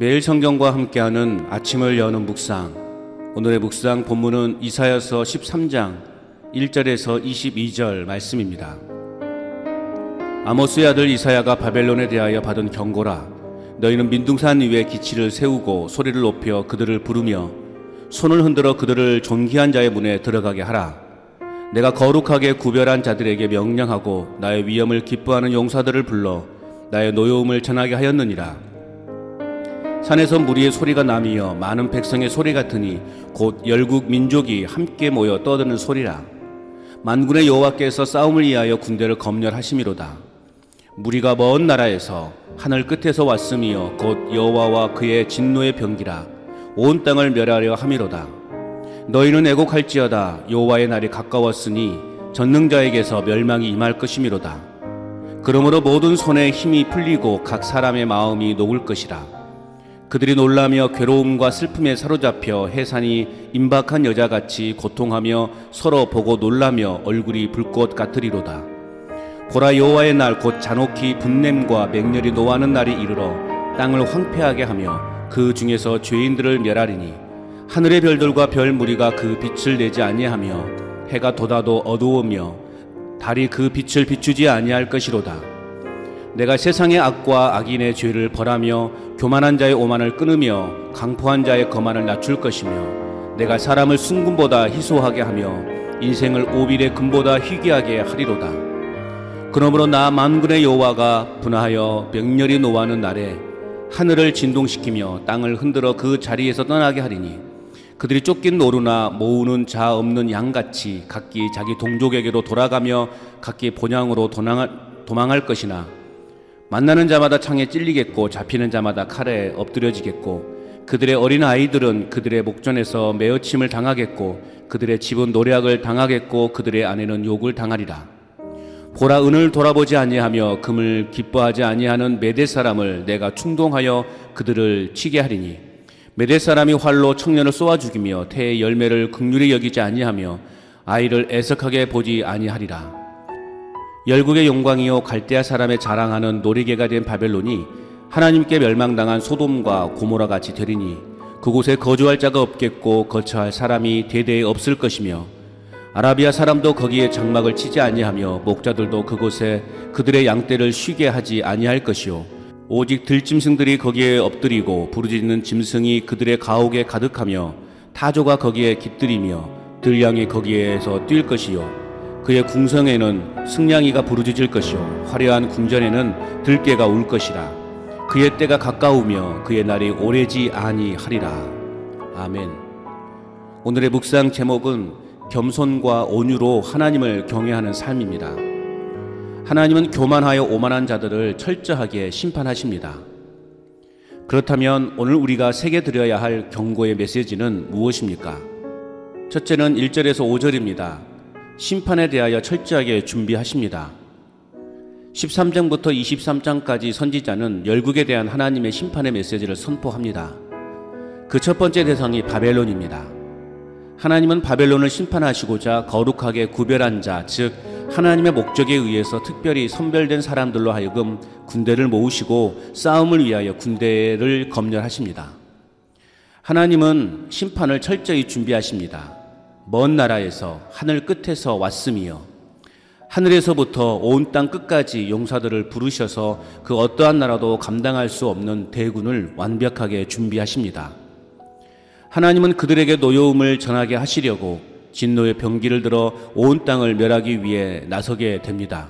매일 성경과 함께하는 아침을 여는 묵상. 오늘의 묵상 본문은 이사야서 13장 1절에서 22절 말씀입니다. 아모스의 아들 이사야가 바벨론에 대하여 받은 경고라. 너희는 민둥산 위에 기치를 세우고 소리를 높여 그들을 부르며 손을 흔들어 그들을 존귀한 자의 문에 들어가게 하라. 내가 거룩하게 구별한 자들에게 명령하고 나의 위엄을 기뻐하는 용사들을 불러 나의 노여움을 전하게 하였느니라. 산에서 무리의 소리가 나며 많은 백성의 소리 같으니 곧 열국 민족이 함께 모여 떠드는 소리라. 만군의 여호와께서 싸움을 위하여 군대를 검열하심이로다. 무리가 먼 나라에서 하늘 끝에서 왔으며 곧 여호와와 그의 진노의 병기라. 온 땅을 멸하려 함이로다. 너희는 애곡할지어다. 여호와의 날이 가까웠으니 전능자에게서 멸망이 임할 것이미로다. 그러므로 모든 손에 힘이 풀리고 각 사람의 마음이 녹을 것이라. 그들이 놀라며 괴로움과 슬픔에 사로잡혀 해산이 임박한 여자같이 고통하며 서로 보고 놀라며 얼굴이 불꽃 같으리로다. 보라, 여호와의 날 곧 잔혹히 분냄과 맹렬히 노하는 날이 이르러 땅을 황폐하게 하며 그 중에서 죄인들을 멸하리니 하늘의 별들과 별 무리가 그 빛을 내지 아니하며 해가 돋아도 어두우며 달이 그 빛을 비추지 아니할 것이로다. 내가 세상의 악과 악인의 죄를 벌하며 교만한 자의 오만을 끊으며 강포한 자의 거만을 낮출 것이며 내가 사람을 순금보다 희소하게 하며 인생을 오빌의 금보다 희귀하게 하리로다. 그러므로 나 만군의 여호와가 분하여 맹렬히 노하는 날에 하늘을 진동시키며 땅을 흔들어 그 자리에서 떠나게 하리니 그들이 쫓긴 노루나 모으는 자 없는 양같이 각기 자기 동족에게로 돌아가며 각기 본향으로 도망할 것이나 만나는 자마다 창에 찔리겠고 잡히는 자마다 칼에 엎드려지겠고 그들의 어린 아이들은 그들의 목전에서 메어침을 당하겠고 그들의 집은 노략을 당하겠고 그들의 아내는 욕을 당하리라. 보라, 은을 돌아보지 아니하며 금을 기뻐하지 아니하는 메대 사람을 내가 충동하여 그들을 치게 하리니 메대 사람이 활로 청년을 쏘아 죽이며 태의 열매를 긍휼히 여기지 아니하며 아이를 애석하게 보지 아니하리라. 열국의 영광이요 갈대아 사람의 자랑하는 놀이개가 된 바벨론이 하나님께 멸망당한 소돔과 고모라 같이 되리니 그곳에 거주할 자가 없겠고 거처할 사람이 대대에 없을 것이며 아라비아 사람도 거기에 장막을 치지 아니하며 목자들도 그곳에 그들의 양떼를 쉬게 하지 아니할 것이요 오직 들짐승들이 거기에 엎드리고 부르짖는 짐승이 그들의 가옥에 가득하며 타조가 거기에 깃들이며 들량이 거기에서 뛸 것이요 그의 궁성에는 승냥이가 부르짖을 것이요 화려한 궁전에는 들깨가 울 것이라. 그의 때가 가까우며 그의 날이 오래지 아니하리라. 아멘. 오늘의 묵상 제목은 겸손과 온유로 하나님을 경외하는 삶입니다. 하나님은 교만하여 오만한 자들을 철저하게 심판하십니다. 그렇다면 오늘 우리가 새겨드려야 할 경고의 메시지는 무엇입니까? 첫째는 1절에서 5절입니다. 심판에 대하여 철저하게 준비하십니다. 13장부터 23장까지 선지자는 열국에 대한 하나님의 심판의 메시지를 선포합니다. 그 첫 번째 대상이 바벨론입니다. 하나님은 바벨론을 심판하시고자 거룩하게 구별한 자, 즉 하나님의 목적에 의해서 특별히 선별된 사람들로 하여금 군대를 모으시고 싸움을 위하여 군대를 검열하십니다. 하나님은 심판을 철저히 준비하십니다. 먼 나라에서 하늘 끝에서 왔으며 하늘에서부터 온 땅 끝까지 용사들을 부르셔서 그 어떠한 나라도 감당할 수 없는 대군을 완벽하게 준비하십니다. 하나님은 그들에게 노여움을 전하게 하시려고 진노의 병기를 들어 온 땅을 멸하기 위해 나서게 됩니다.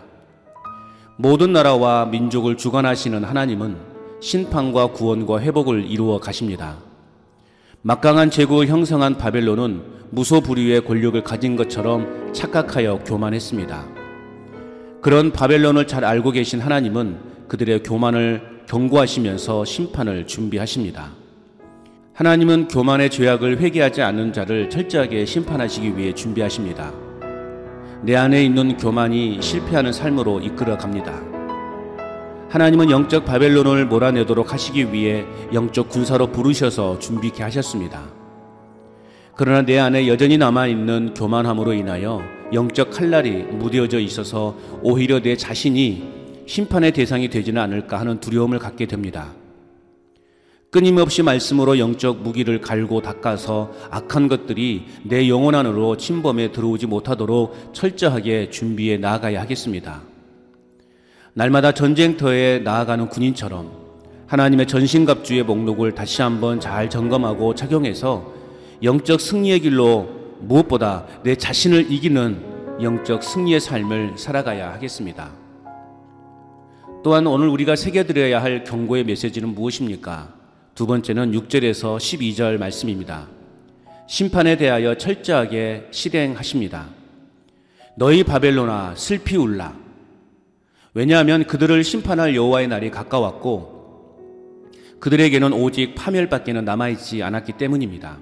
모든 나라와 민족을 주관하시는 하나님은 심판과 구원과 회복을 이루어 가십니다. 막강한 제국을 형성한 바벨론은 무소불위의 권력을 가진 것처럼 착각하여 교만했습니다. 그런 바벨론을 잘 알고 계신 하나님은 그들의 교만을 경고하시면서 심판을 준비하십니다. 하나님은 교만의 죄악을 회개하지 않는 자를 철저하게 심판하시기 위해 준비하십니다. 내 안에 있는 교만이 실패하는 삶으로 이끌어 갑니다. 하나님은 영적 바벨론을 몰아내도록 하시기 위해 영적 군사로 부르셔서 준비케 하셨습니다. 그러나 내 안에 여전히 남아있는 교만함으로 인하여 영적 칼날이 무뎌져 있어서 오히려 내 자신이 심판의 대상이 되지는 않을까 하는 두려움을 갖게 됩니다. 끊임없이 말씀으로 영적 무기를 갈고 닦아서 악한 것들이 내 영혼 안으로 침범해 들어오지 못하도록 철저하게 준비해 나아가야 하겠습니다. 날마다 전쟁터에 나아가는 군인처럼 하나님의 전신갑주의 목록을 다시 한번 잘 점검하고 착용해서 영적 승리의 길로 무엇보다 내 자신을 이기는 영적 승리의 삶을 살아가야 하겠습니다. 또한 오늘 우리가 새겨드려야 할 경고의 메시지는 무엇입니까? 두 번째는 6절에서 12절 말씀입니다. 심판에 대하여 철저하게 실행하십니다. 너희 바벨론아 슬피 울라. 왜냐하면 그들을 심판할 여호와의 날이 가까웠고 그들에게는 오직 파멸밖에는 남아있지 않았기 때문입니다.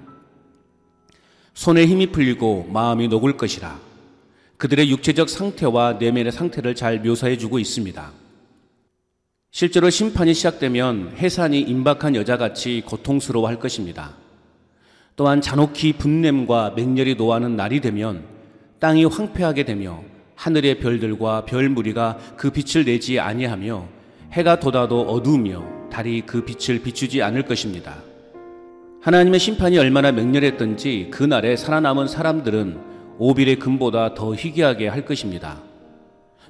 손에 힘이 풀리고 마음이 녹을 것이라. 그들의 육체적 상태와 내면의 상태를 잘 묘사해주고 있습니다. 실제로 심판이 시작되면 해산이 임박한 여자같이 고통스러워할 것입니다. 또한 잔혹히 분냄과 맹렬히 노하는 날이 되면 땅이 황폐하게 되며 하늘의 별들과 별 무리가 그 빛을 내지 아니하며 해가 돋아도 어두우며 달이 그 빛을 비추지 않을 것입니다. 하나님의 심판이 얼마나 맹렬했던지 그 날에 살아남은 사람들은 오빌의 금보다 더 희귀하게 할 것입니다.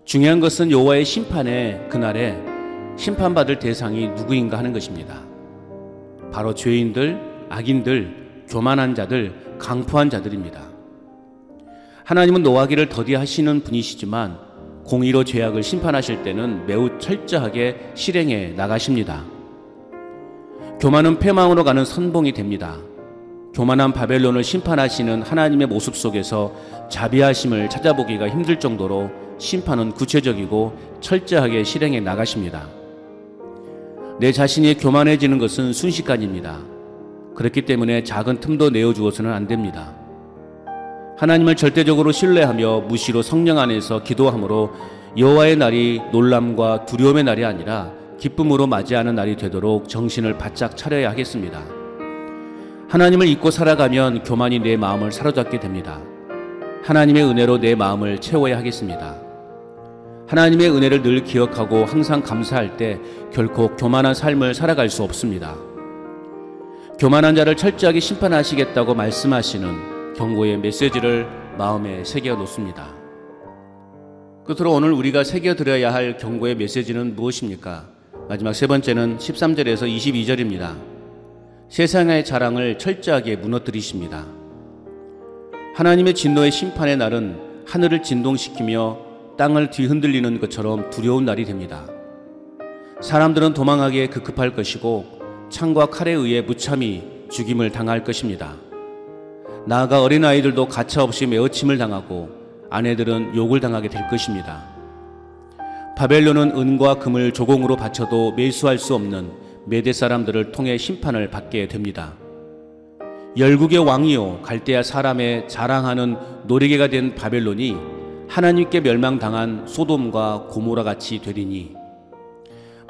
중요한 것은 여호와의 심판의 그날에 심판받을 대상이 누구인가 하는 것입니다. 바로 죄인들, 악인들, 교만한 자들, 강포한 자들입니다. 하나님은 노하기를 더디하시는 분이시지만 공의로 죄악을 심판하실 때는 매우 철저하게 실행해 나가십니다. 교만은 패망으로 가는 선봉이 됩니다. 교만한 바벨론을 심판하시는 하나님의 모습 속에서 자비하심을 찾아보기가 힘들 정도로 심판은 구체적이고 철저하게 실행해 나가십니다. 내 자신이 교만해지는 것은 순식간입니다. 그렇기 때문에 작은 틈도 내어주어서는 안 됩니다. 하나님을 절대적으로 신뢰하며 무시로 성령 안에서 기도함으로 여호와의 날이 놀람과 두려움의 날이 아니라 기쁨으로 맞이하는 날이 되도록 정신을 바짝 차려야 하겠습니다. 하나님을 잊고 살아가면 교만이 내 마음을 사로잡게 됩니다. 하나님의 은혜로 내 마음을 채워야 하겠습니다. 하나님의 은혜를 늘 기억하고 항상 감사할 때 결코 교만한 삶을 살아갈 수 없습니다. 교만한 자를 철저하게 심판하시겠다고 말씀하시는 경고의 메시지를 마음에 새겨 놓습니다. 끝으로 오늘 우리가 새겨드려야 할 경고의 메시지는 무엇입니까? 마지막 세 번째는 13절에서 22절입니다. 세상의 자랑을 철저하게 무너뜨리십니다. 하나님의 진노의 심판의 날은 하늘을 진동시키며 땅을 뒤흔들리는 것처럼 두려운 날이 됩니다. 사람들은 도망하기에 급급할 것이고 창과 칼에 의해 무참히 죽임을 당할 것입니다. 나아가 어린아이들도 가차없이 메어침을 당하고 아내들은 욕을 당하게 될 것입니다. 바벨론은 은과 금을 조공으로 바쳐도 매수할 수 없는 메대 사람들을 통해 심판을 받게 됩니다. 열국의 왕이요 갈대아 사람의 자랑하는 노리개가 된 바벨론이 하나님께 멸망당한 소돔과 고모라 같이 되리니,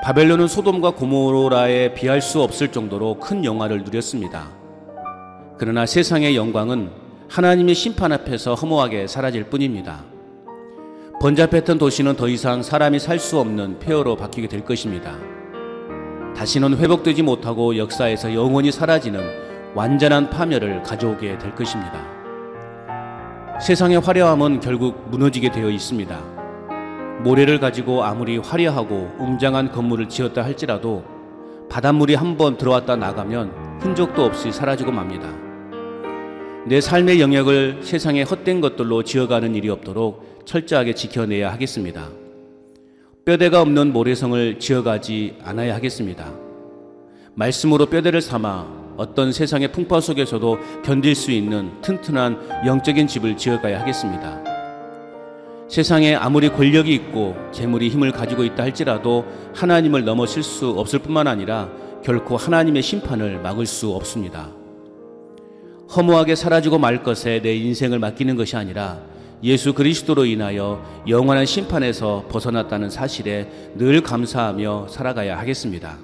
바벨론은 소돔과 고모라에 비할 수 없을 정도로 큰 영화를 누렸습니다. 그러나 세상의 영광은 하나님의 심판 앞에서 허무하게 사라질 뿐입니다. 번잡했던 도시는 더 이상 사람이 살 수 없는 폐허로 바뀌게 될 것입니다. 다시는 회복되지 못하고 역사에서 영원히 사라지는 완전한 파멸을 가져오게 될 것입니다. 세상의 화려함은 결국 무너지게 되어 있습니다. 모래를 가지고 아무리 화려하고 웅장한 건물을 지었다 할지라도 바닷물이 한번 들어왔다 나가면 흔적도 없이 사라지고 맙니다. 내 삶의 영역을 세상의 헛된 것들로 지어가는 일이 없도록 철저하게 지켜내야 하겠습니다. 뼈대가 없는 모래성을 지어가지 않아야 하겠습니다. 말씀으로 뼈대를 삼아 어떤 세상의 풍파 속에서도 견딜 수 있는 튼튼한 영적인 집을 지어가야 하겠습니다. 세상에 아무리 권력이 있고 재물이 힘을 가지고 있다 할지라도 하나님을 넘어설 수 없을 뿐만 아니라 결코 하나님의 심판을 막을 수 없습니다. 허무하게 사라지고 말 것에 내 인생을 맡기는 것이 아니라 예수 그리스도로 인하여 영원한 심판에서 벗어났다는 사실에 늘 감사하며 살아가야 하겠습니다.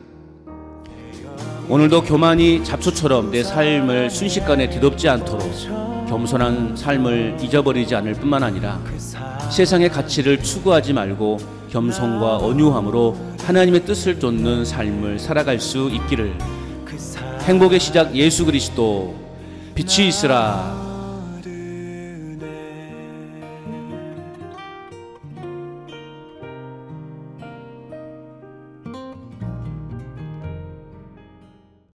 오늘도 교만이 잡초처럼 내 삶을 순식간에 뒤덮지 않도록 겸손한 삶을 잊어버리지 않을 뿐만 아니라 세상의 가치를 추구하지 말고 겸손과 온유함으로 하나님의 뜻을 쫓는 삶을 살아갈 수 있기를 행복의 시작 예수 그리스도 빛이 있으라.